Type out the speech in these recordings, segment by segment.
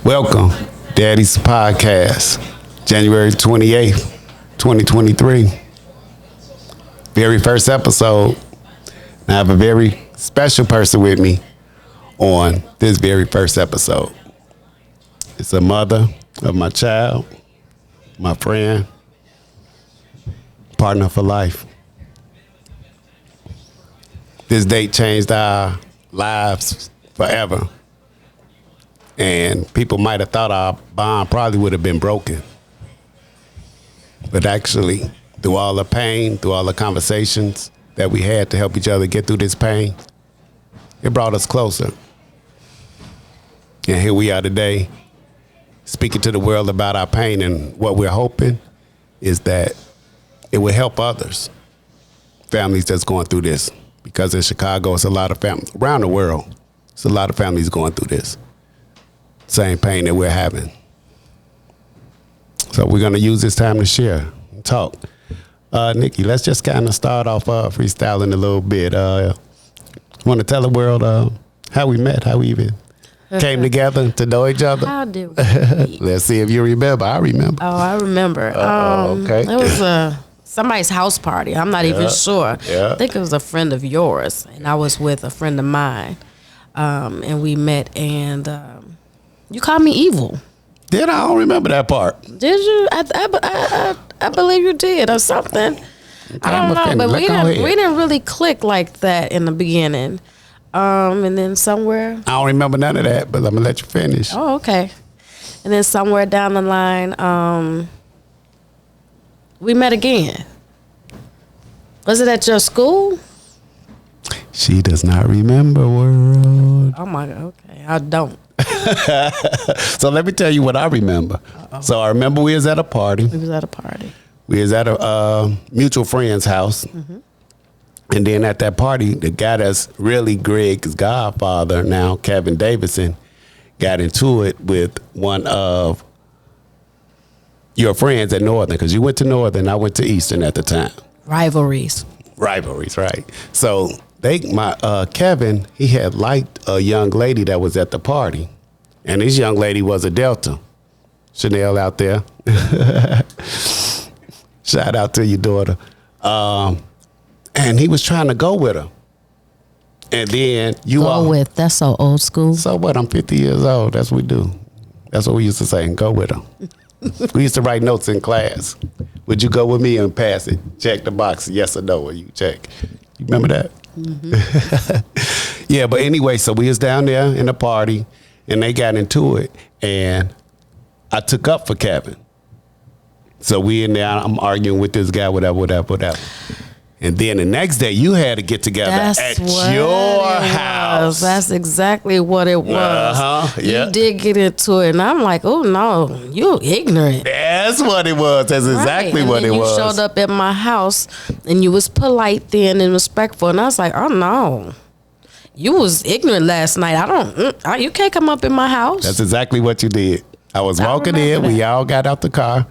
Welcome, Daddy's Podcast, January 28th, 2023. Very first episode. I have a very special person with me on this very first episode. It's a mother of my child, my friend, partner for life. This date changed our lives forever. And people might have thought our bond probably would have been broken. But actually, through all the pain, through all the conversations that we had to help each other get through this pain, it brought us closer. And here we are today, speaking to the world about our pain, and what we're hoping is that it will help others, families that's going through this. Because in Chicago, it's a lot of families, around the world, it's a lot of families going through this. Same pain that we're having. So we're going to use this time to share and talk. Nikki, let's just kind of start off freestyling a little bit. Want to tell the world how we met, how we even came together to know each other? How did we meet? Let's see if you remember. I remember. Oh, I remember. Okay. It was somebody's house party. I'm not even sure. Yeah. I think it was a friend of yours, and I was with a friend of mine. And we met, and you called me evil. Did I? don't remember that part. Did you? I believe you did, or something. I don't know, but we didn't really click like that in the beginning. And then somewhere. I don't remember none of that, but I'm gonna let you finish. Oh, okay. And then somewhere down the line, we met again. Was it at your school? She does not remember, world. Oh my God. Okay, I don't. So let me tell you what I remember. Uh-oh. So I remember we was at a party. We was at a party. We was at a mutual friend's house. Mm-hmm. And then at that party, the guy that's really Greg's godfather now, Kevin Davidson, got into it with one of your friends at Northern, because you went to Northern, I went to Eastern at the time. Rivalries, right. So Kevin, he had liked a young lady that was at the party. And this young lady was a Delta. Chanel out there. Shout out to your daughter. And he was trying to go with her. And then that's so old school. So what? I'm 50 years old. That's what we do. That's what we used to say, and go with her. We used to write notes in class. Would you go with me and pass it? Check the box, yes or no, or you check. You remember that? Mm-hmm. Yeah, but anyway, so we was down there in the party, and they got into it, and I took up for Kevin. So we in there, I'm arguing with this guy, whatever. And then the next day, you had to get together at your house. That's exactly what it was. Yeah. You did get into it, and I'm like, oh, no, you ignorant. That's what it was. That's exactly what it was. You showed up at my house, and you was polite then and respectful, and I was like, oh, no. You was ignorant last night. You can't come up in my house. That's exactly what you did. I was walking in. We all got out the car.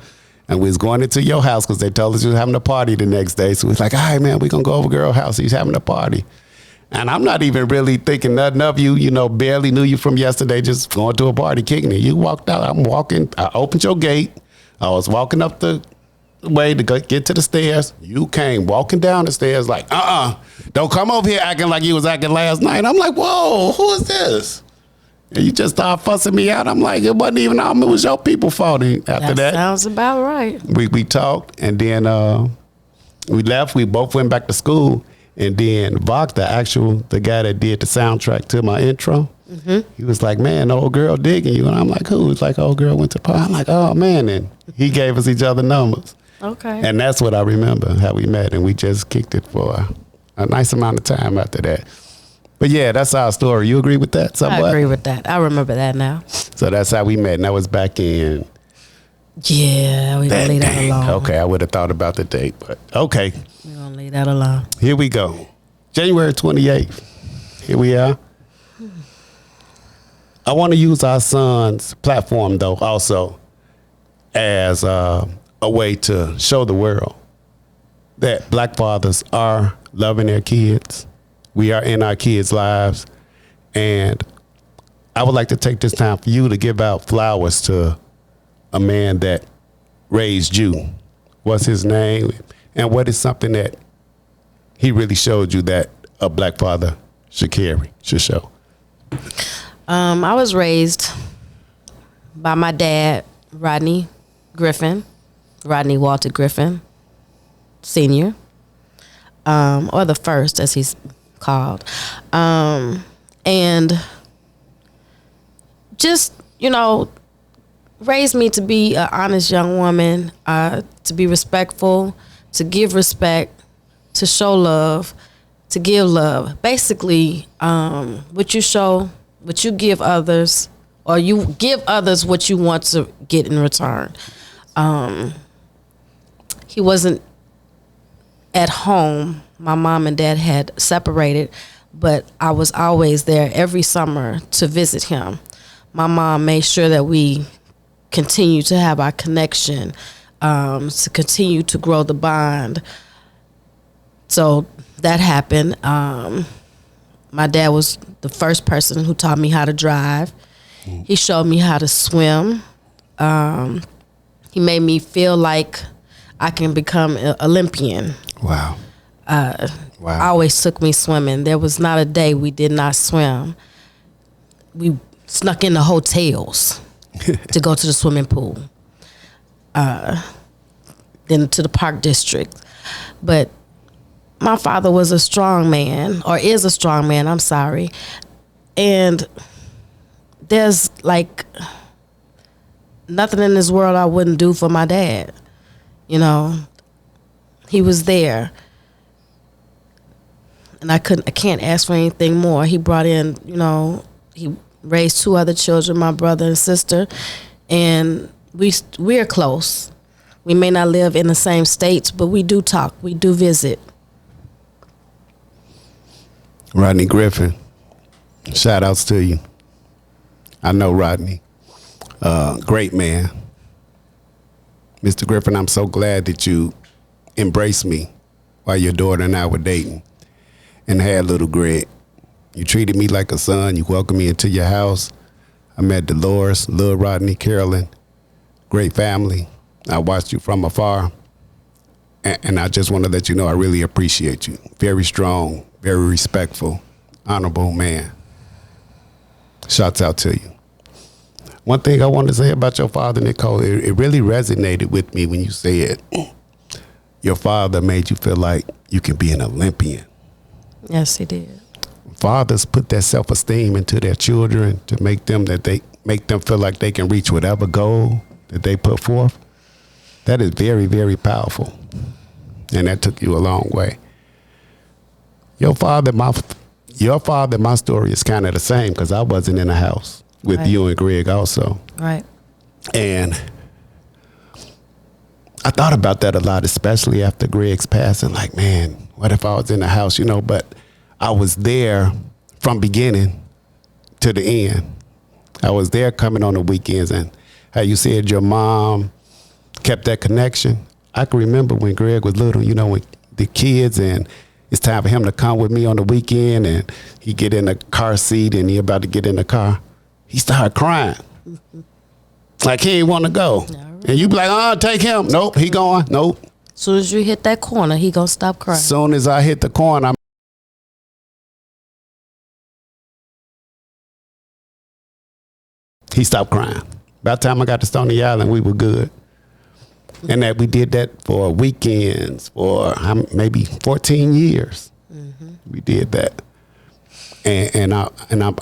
And we was going into your house because they told us you was having a party the next day. So we was like, all right, man, we going to go over girl house. He's having a party. And I'm not even really thinking nothing of you. You know, barely knew you from yesterday, just going to a party, kicking it. You walked out. I'm walking. I opened your gate. I was walking up the way to get to the stairs. You came walking down the stairs like, don't come over here acting like you was acting last night. I'm like, whoa, who is this? And you just started fussing me out. I'm like, it wasn't even it was your people fault. After that sounds about right. We talked, and then we left. We both went back to school, and then Vox, the guy that did the soundtrack to my intro, he was like, man, old girl digging you. And I'm like, who? He's like, old girl went to party. I'm like, oh man. And he gave us each other numbers. Okay. And that's what I remember, how we met, and we just kicked it for a nice amount of time after that. But yeah, that's our story. You agree with that somewhat? I agree with that. I remember that now. So that's how we met. And that was back in... Yeah, we're going to leave that alone. Okay, I would have thought about the date, but okay. We're going to leave that alone. Here we go. January 28th. Here we are. I want to use our son's platform, though, also as a way to show the world that Black fathers are loving their kids. We are in our kids' lives. And I would like to take this time for you to give out flowers to a man that raised you. What's his name? And what is something that he really showed you that a black father should carry, should show? I was raised by my dad, Rodney Walter Griffin, Sr., or the first, as he's called. And just, raised me to be an honest young woman, to be respectful, to give respect, to show love, to give love. Basically, what you give others, or you give others what you want to get in return. He wasn't at home. My mom and dad had separated, but I was always there every summer to visit him. My mom made sure that we continue to have our connection, to continue to grow the bond. So that happened. My dad was the first person who taught me how to drive. He showed me how to swim. He made me feel like I can become an Olympian. Wow. Wow. Always took me swimming. There was not a day we did not swim. We snuck in the hotels to go to the swimming pool, then to the park district. But my father was a strong man, or is a strong man, I'm sorry. And there's like nothing in this world I wouldn't do for my dad. He was there. And I can't ask for anything more. He brought in, he raised 2 other children, my brother and sister, and we're close. We may not live in the same states, but we do talk. We do visit. Rodney Griffin, shout outs to you. I know Rodney, great man. Mr. Griffin, I'm so glad that you embraced me while your daughter and I were dating and had little Greg. You treated me like a son. You welcomed me into your house. I met Dolores, Lil Rodney, Carolyn, great family. I watched you from afar. And I just want to let you know I really appreciate you. Very strong, very respectful, honorable man. Shouts out to you. One thing I wanted to say about your father, Nicole, it really resonated with me when you said your father made you feel like you can be an Olympian. Yes, he did. Fathers put that self-esteem into their children to make them feel like they can reach whatever goal that they put forth. That is very, very powerful. And that took you a long way. Your father, my story is kind of the same because I wasn't in the house with you and Greg also. Right. And I thought about that a lot, especially after Greg's passing. Like, man, what if I was in the house, But I was there from beginning to the end. I was there coming on the weekends. And how you said your mom kept that connection. I can remember when Greg was little, with the kids, and it's time for him to come with me on the weekend, and he get in the car seat and he about to get in the car. He started crying. Like he ain't want to go. Right. And you be like, take him. Nope, he going. Nope. As soon as you hit that corner, he gonna stop crying. As soon as I hit the corner, he stopped crying. By the time I got to Stony Island, we were good. And that we did that for weekends for maybe 14 years. Mm-hmm. We did that. And I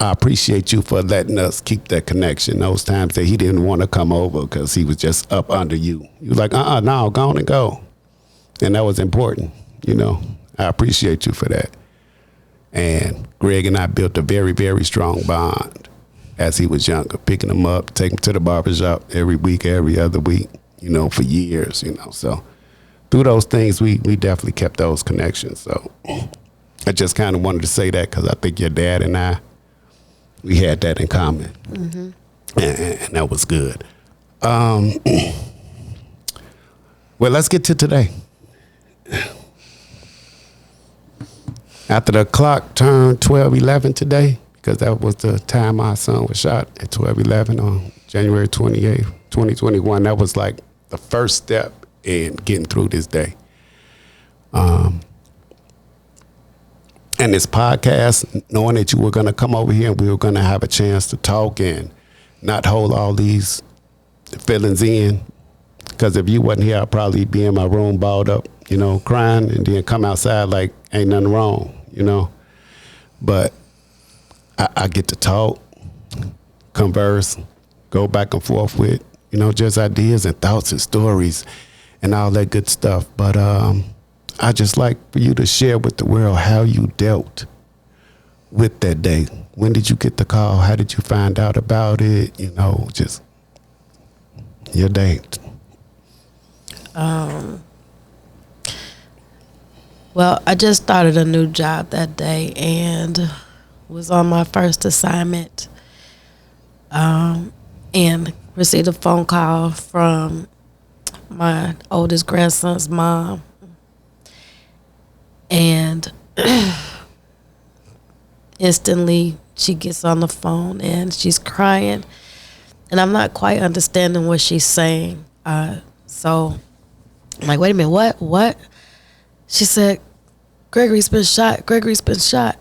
appreciate you for letting us keep that connection. Those times that he didn't want to come over because he was just up under you. You was like, no, go on and go. And that was important, I appreciate you for that. And Greg and I built a very, very strong bond as he was younger, picking him up, taking him to the barbershop every week, every other week, for years, So through those things, we definitely kept those connections. So I just kind of wanted to say that because I think your dad and I, we had that in common. Mm-hmm. And that was good. Well, let's get to today. After the clock turned 12:11 today, because that was the time my son was shot at 12/11 on January 28th, 2021. That was like the first step in getting through this day. And this podcast, knowing that you were going to come over here and we were going to have a chance to talk and not hold all these feelings in. Because if you wasn't here, I'd probably be in my room balled up, you know, crying, and then come outside like ain't nothing wrong, you know. But I get to talk, converse, go back and forth with, you know, just ideas and thoughts and stories and all that good stuff. But I just like for you to share with the world how you dealt with that day. When did you get the call? How did you find out about it? You know, just your day. Well, I just started a new job that day and was on my first assignment, and received a phone call from my oldest grandson's mom. And instantly she gets on the phone and she's crying, and I'm not quite understanding what she's saying. So I'm like, wait a minute, what? She said, Gregory's been shot.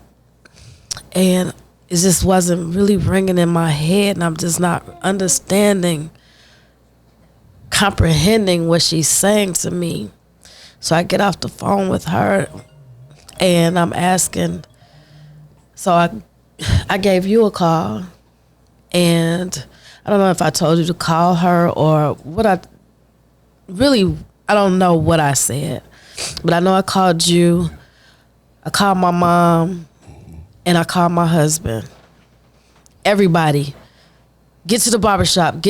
And it just wasn't really ringing in my head, and I'm just not comprehending what she's saying to me. So I get off the phone with her, and I'm asking, so I gave you a call, and I don't know if I told you to call her or what. I don't know what I said, but I know I called you, I called my mom, and I called my husband. Everybody, get to the barbershop.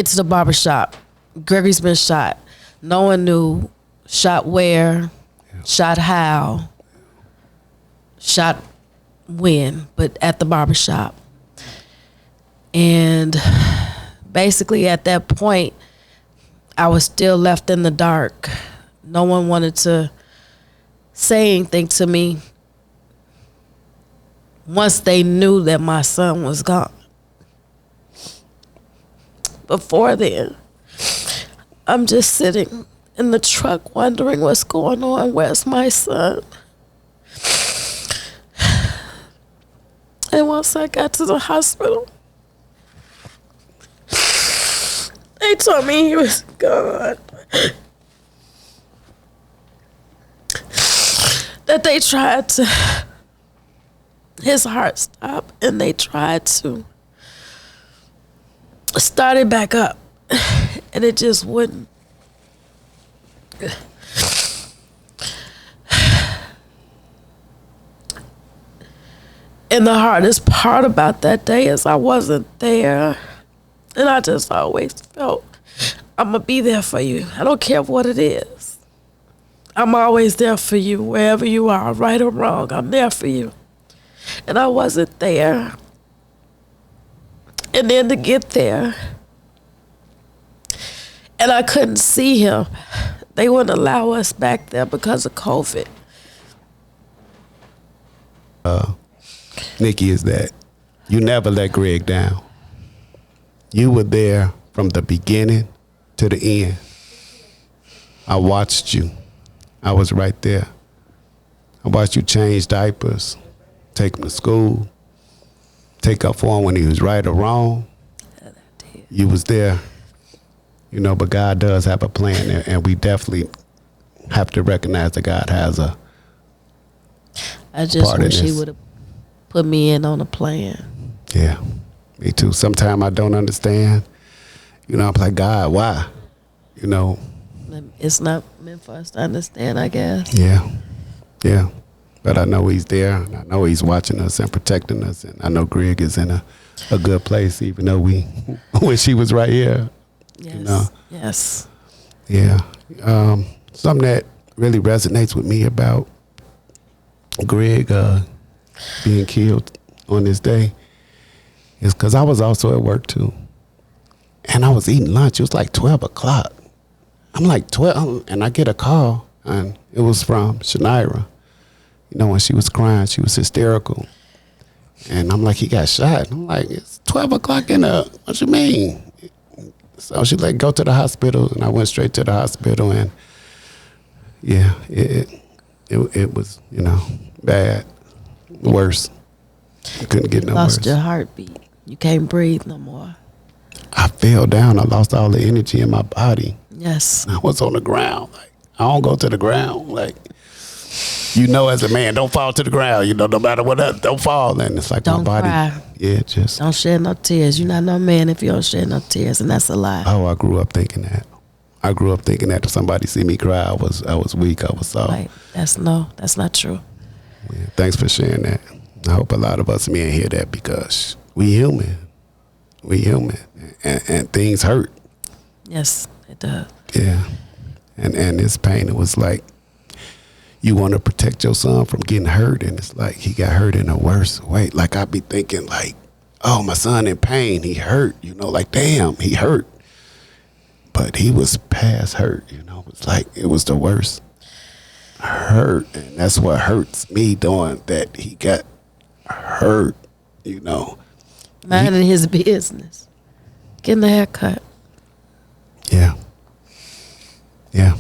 Gregory's been shot. No one knew shot where, shot how, shot when, but at the barbershop. And basically at that point, I was still left in the dark. No one wanted to say anything to me once they knew that my son was gone. Before then, I'm just sitting in the truck wondering what's going on. Where's my son? And once I got to the hospital, they told me he was gone. That they tried to, his heart stopped, and they tried to start it back up, and it just wouldn't. And the hardest part about that day is I wasn't there. And I just always felt, I'm going to be there for you. I don't care what it is. I'm always there for you, wherever you are, right or wrong. I'm there for you. And I wasn't there. And then to get there, and I couldn't see him. They wouldn't allow us back there because of COVID. Nikki, is that you never let Greg down. You were there from the beginning to the end. I watched you. I was right there. I watched you change diapers, take him to school, take up for him when he was right or wrong. You was there. You know, but God does have a plan, and we definitely have to recognize that God has a I just part wish in he this. would have put me in on a plan. Yeah, me too. Sometimes I don't understand. You know, I'm like, God, why? You know. It's not meant for us to understand, I guess. Yeah. But I know he's there, and I know he's watching us and protecting us, and I know Greg is in a good place, even though we wish he was right here. Yes. You know? Yes. Yeah. Something that really resonates with me about Greg being killed on this day is because I was also at work too. And I was eating lunch. It was like 12 o'clock. I'm like 12, and I get a call, and it was from Shanira. You know, when she was crying, she was hysterical. And I'm like, he got shot. I'm like, it's 12 o'clock in the, what you mean? So she like, go to the hospital. And I went straight to the hospital. And yeah, it was, you know, bad, worse. I couldn't get no worse. Lost your heartbeat. You can't breathe no more. I fell down. I lost all the energy in my body. Yes. I was on the ground. Like, I don't go to the ground. Like, you know, as a man, don't fall to the ground. You know, no matter what, don't fall. And it's like Don't my body. cry. Yeah, just. Don't shed no tears. You're not no man if you don't shed no tears, and that's a lie. Oh, I grew up thinking that. I grew up thinking that if somebody see me cry, I was weak. I was soft. Like, that's not true. Yeah, thanks for sharing that. I hope a lot of us men hear that because we human. We human. And things hurt. Yes, it does. Yeah. And it's pain. It was like you want to protect your son from getting hurt, and it's like he got hurt in a worse way. Like I be thinking like, oh, my son in pain. He hurt. You know, like, damn, he hurt. But he was past hurt. You know, it's like it was the worst hurt. And that's what hurts me, doing that he got hurt, you know. Minding his business. Getting a haircut. Yeah. Yeah.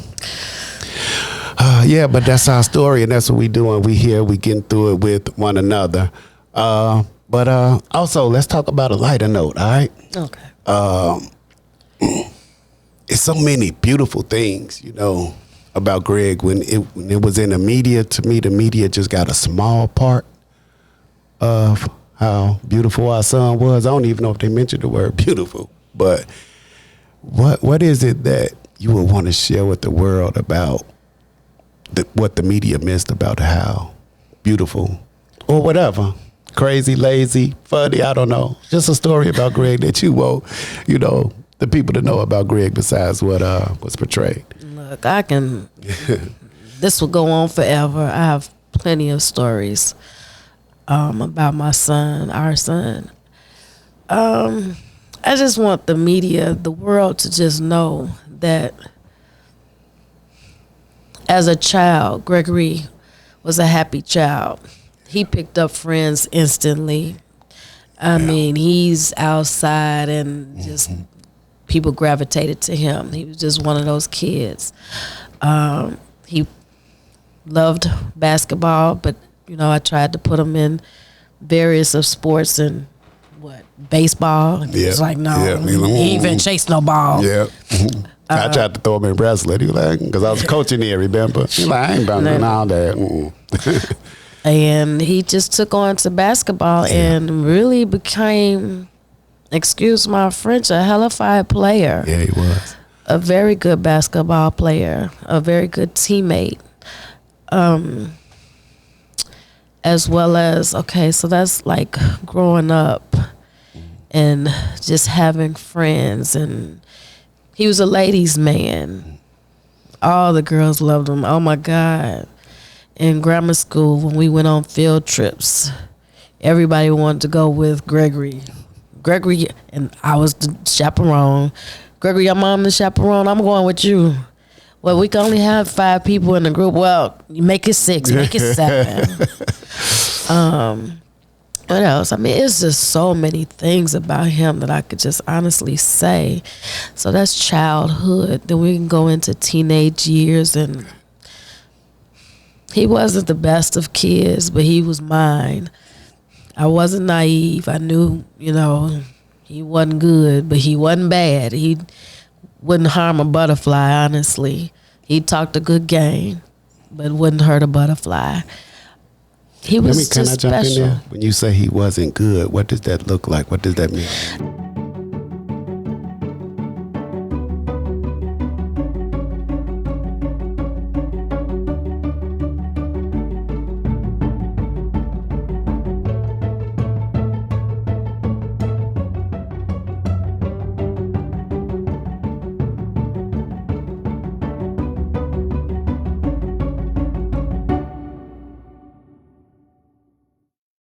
Yeah, but that's our story, and that's what we doing. We here, we getting through it with one another. But also, let's talk about a lighter note, all right? Okay. It's so many beautiful things, you know, about Greg. When it was in the media, to me, the media just got a small part of how beautiful our son was. I don't even know if they mentioned the word beautiful, but what is it that you would want to share with the world about what the media missed about how beautiful or whatever, crazy, lazy, funny, I don't know, just a story about Greg that you want, you know, the people to know about Greg besides what was portrayed? Look, this will go on forever. I have plenty of stories about my son, our son. I just want the media, the world, to just know that as a child, Gregory was a happy child. He picked up friends instantly. I mean, he's outside and just people gravitated to him. He was just one of those kids. He loved basketball, but, you know, I tried to put him in various of sports and baseball. And he was like, no, he ain't even chase no ball. Yeah. I tried to throw him in wrestling. He was like, because I was coaching here, remember? He like, I ain't bouncing all that. And he just took on to basketball and really became, excuse my French, a hellified player. Yeah, he was. A very good basketball player, a very good teammate. As well as, okay, so that's like growing up and just having friends, and he was a ladies' man. All the girls loved him. Oh my God. In grammar school, when we went on field trips, everybody wanted to go with Gregory. Gregory, and I was the chaperone. Gregory, your mom the chaperone, I'm going with you. Well, we can only have 5 people in the group. Well, you make it 6, make it 7. What else? I mean, it's just so many things about him that I could just honestly say. So that's childhood. Then we can go into teenage years, and he wasn't the best of kids, but he was mine. I wasn't naive. I knew, you know, he wasn't good, but he wasn't bad. He wouldn't harm a butterfly, honestly. He talked a good game, but wouldn't hurt a butterfly. He was Can I just jump special. in there? When you say he wasn't good, what does that look like? What does that mean?